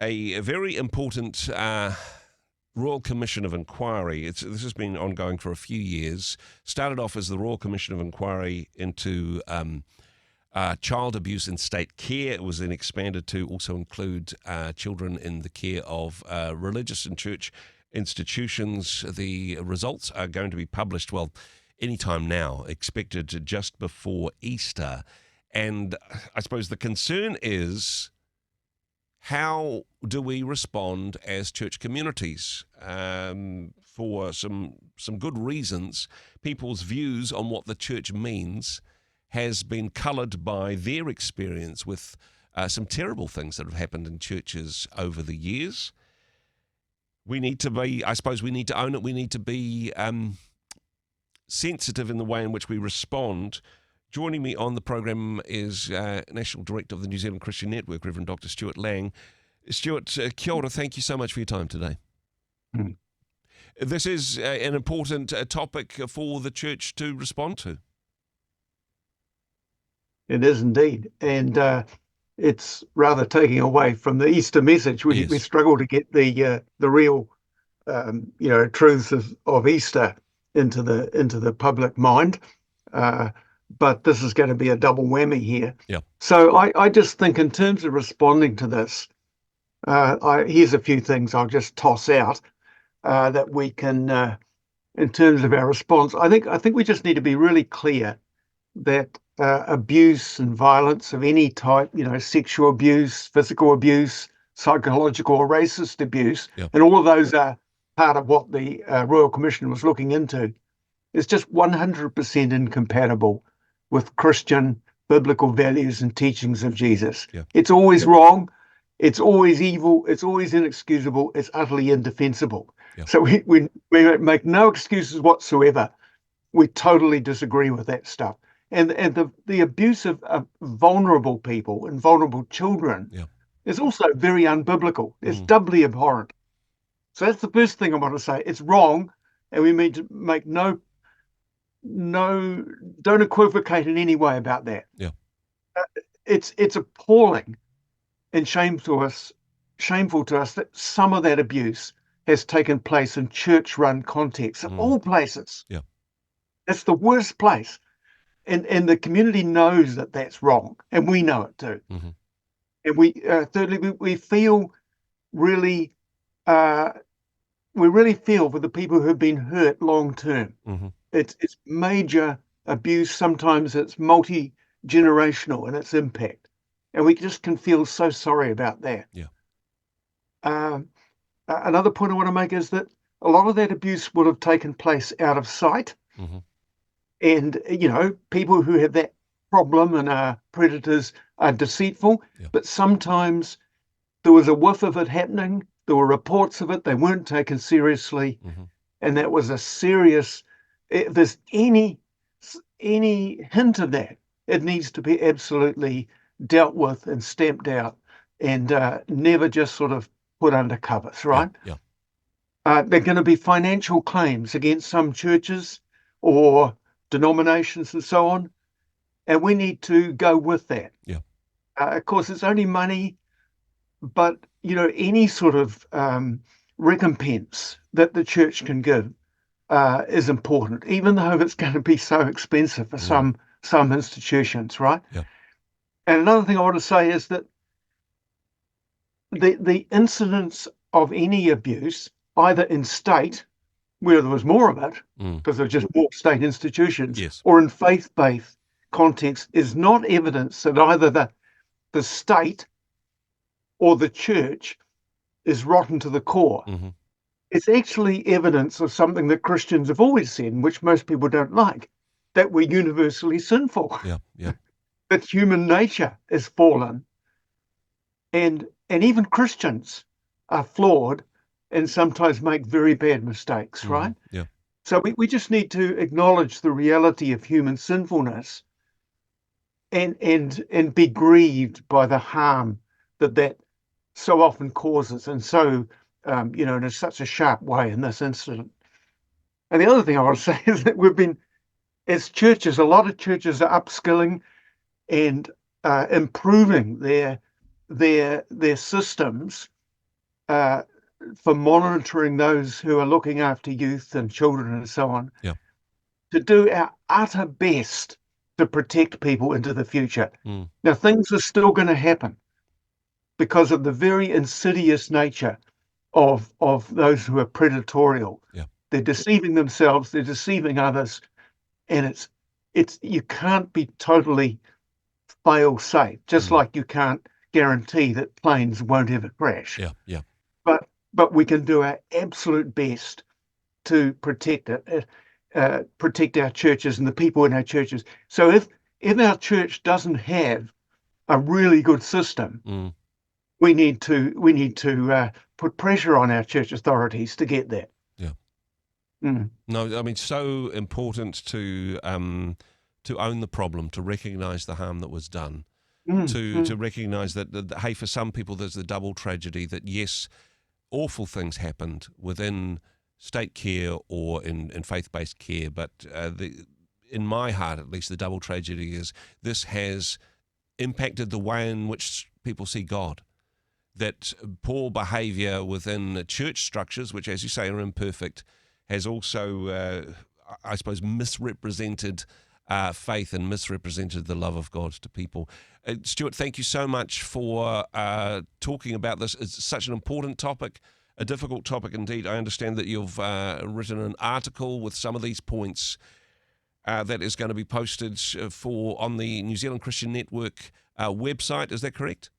a very important Royal Commission of Inquiry. This has been ongoing for a few years. Started off as the Royal Commission of Inquiry into child abuse in state care. It was then expanded to also include children in the care of religious and church institutions. The results are going to be published, well, anytime now, expected just before Easter. And I suppose the concern is, how do we respond as church communities? For some good reasons, people's views on what the church means has been coloured by their experience with some terrible things that have happened in churches over the years. We need to be, I suppose we need to own it, we need to be sensitive in the way in which we respond. Joining me on the program is National Director of the New Zealand Christian Network, Reverend Dr Stuart Lange. Stuart, kia ora, thank you so much for your time today. Mm. This is an important topic for the church to respond to. It is indeed, and it's rather taking away from the Easter message. We struggle to get the real, truths of Easter into the public mind. But this is going to be a double whammy here. Yeah. So I just think in terms of responding to this, here's a few things I'll just toss out that we can, in terms of our response. I think we just need to be really clear that abuse and violence of any type, sexual abuse, physical abuse, psychological or racist abuse, and all of those are part of what the Royal Commission was looking into, is just 100% incompatible with Christian biblical values and teachings of Jesus. Yeah. It's always wrong. It's always evil. It's always inexcusable. It's utterly indefensible. Yeah. So we make no excuses whatsoever. We totally disagree with that stuff. And the abuse of vulnerable people and vulnerable children is also very unbiblical. It's doubly abhorrent. So that's the first thing I want to say. It's wrong, and we need to make don't equivocate in any way about that. Yeah. It's appalling and shameful to us that some of that abuse has taken place in church-run contexts, of all places. Yeah. That's the worst place. And the community knows that that's wrong, and we know it too. Mm-hmm. And we thirdly, we feel really, we really feel for the people who have been hurt long term. Mm-hmm. It's major abuse. Sometimes it's multi-generational in its impact, and we just can feel so sorry about that. Yeah. Another point I want to make is that a lot of that abuse would have taken place out of sight. Mm-hmm. And, people who have that problem and are predators are deceitful, but sometimes there was a whiff of it happening. There were reports of it. They weren't taken seriously. Mm-hmm. And that was a serious, if there's any hint of that, it needs to be absolutely dealt with and stamped out and never just sort of put under covers, right? Yeah. There are going to be financial claims against some churches or denominations and so on, and we need to go with that. Yeah. Of course, it's only money, but any sort of recompense that the church can give is important, even though it's going to be so expensive for some institutions, right? Yeah. And another thing I want to say is that the incidence of any abuse, either in state, where there was more of it, because there were just more state institutions, or in faith-based context, is not evidence that either the state or the church is rotten to the core. Mm-hmm. It's actually evidence of something that Christians have always said, and which most people don't like, that we're universally sinful. Yeah. That human nature is fallen. And even Christians are flawed and sometimes make very bad mistakes, right? Yeah. So we just need to acknowledge the reality of human sinfulness and be grieved by the harm that so often causes, and so in such a sharp way in this incident. And the other thing I want to say is that we've been, as churches, a lot of churches are upskilling and improving their systems uh, for monitoring those who are looking after youth and children and so on, Yeah. to do our utter best to protect people into the future. Now, things are still going to happen because of the very insidious nature of those who are predatorial. Yeah. They're deceiving themselves, they're deceiving others, and it's you can't be totally fail safe, just like you can't guarantee that planes won't ever crash. Yeah. Yeah. But we can do our absolute best to protect it, protect our churches and the people in our churches. So if our church doesn't have a really good system, we need to put pressure on our church authorities to get that. Yeah. No, I mean, so important to own the problem, to recognise the harm that was done, to recognise that, hey, for some people there's the double tragedy that, yes, awful things happened within state care or in faith-based care, but in my heart, at least, the double tragedy is this has impacted the way in which people see God. That poor behaviour within church structures, which, as you say, are imperfect, has also, I suppose, misrepresented faith and misrepresented the love of God to people. Stuart, thank you so much for talking about this. It's such an important topic, a difficult topic indeed. I understand that you've written an article with some of these points that is going to be posted on the New Zealand Christian Network website. Is that correct?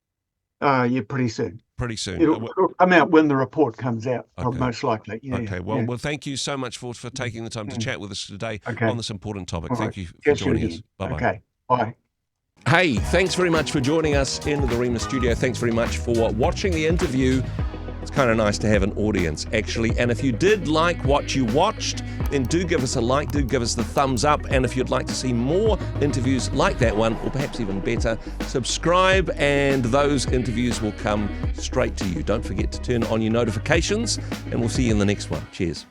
Yeah, pretty soon. Pretty soon. It'll come out when the report comes out, Okay. most likely. Yeah, okay, well, thank you so much for taking the time to chat with us today on this important topic. Thank you for joining us. Bye-bye. Okay, bye. Hey, thanks very much for joining us in the Rhema studio. Thanks very much for watching the interview. It's kind of nice to have an audience, actually. And if you did like what you watched, then do give us a like, do give us the thumbs up. And if you'd like to see more interviews like that one, or perhaps even better, subscribe and those interviews will come straight to you. Don't forget to turn on your notifications, and we'll see you in the next one. Cheers.